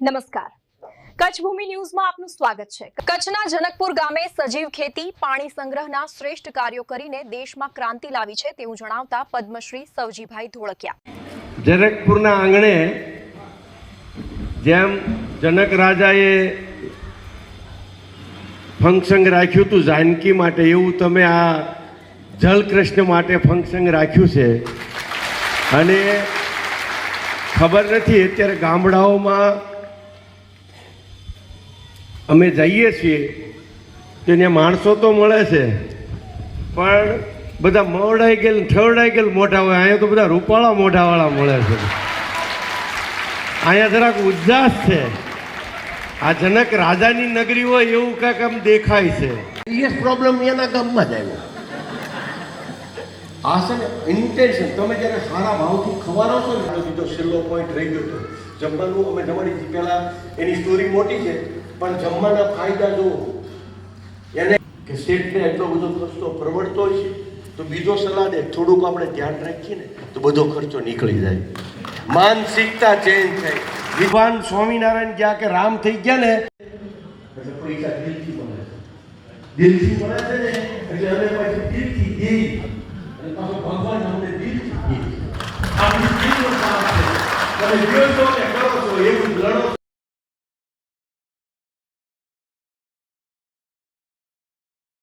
નમસ્કાર, કચ્છ ભૂમિ ન્યૂઝમાં આપનું સ્વાગત છે। કચ્છના જનકપુર ગામે સજીવ ખેતી પાણી સંગ્રહના શ્રેષ્ઠ કાર્યો કરીને દેશમાં ક્રાંતિ લાવી છે તેવું જણાવતા પદ્મશ્રી સવજીભાઈ ધોળકિયા। જનકપુરના આંગણે જેમ જનક રાજાએ ફંક્શન રાખ્યું હતું જાનકી માટે, એવું તમે આ જલકૃષ્ણ માટે ફંક્શન રાખ્યું છે। અને ખબર નથી, અત્યારે ગામડાઓમાં અમે જઈએ છીએ તો ત્યાં માણસો તો મળે છે, પણ બધા મવડાઈ ગયેલ ઠવડાઈ ગયેલ મોઢા હોય। અહીંયા તો બધા રૂપાળા મોઢાવાળા મળે છે। અહીંયા જરાક ઉજાસ છે। આ જનક રાજાની નગરી હોય એવું કાંઈક આમ દેખાય છે। સિરિયસ પ્રોબ્લેમ એના ગામમાં જ આવ્યો। આ છે ને ઇન્ટેન્શન, તમે જ્યારે સારા ભાવથી ખવારો છો ને, બીજો છેલ્લો પોઈન્ટ રહી ગયો હતો જમવાનું। અમે જમવાની પહેલાં એની સ્ટોરી મોટી છે, પણ જમવાના ફાયદા જુઓ એને કે શેઠને એટલો બધો ખર્ચો પરવડતો હોય છે તો બીજો સલાહ દે, થોડુંક આપણે ધ્યાન રાખીએ ને તો બધો ખર્ચો નીકળી જાય। માનસિકતા ચેન્જ થાય। ભગવાન સ્વામિનારાયણ જ્યાં કે રામ થઈ ગયા ને એટલે પૈસા દિલથી મળે છે, દિલથી મળે છે ને એટલે અમે પછી દિલથી દઈ અને પાછો ભગવાન અમને દિલથી દે। આપણી દિલનો કામ છે, તમે જો છો કે કરો છો એવું લડો।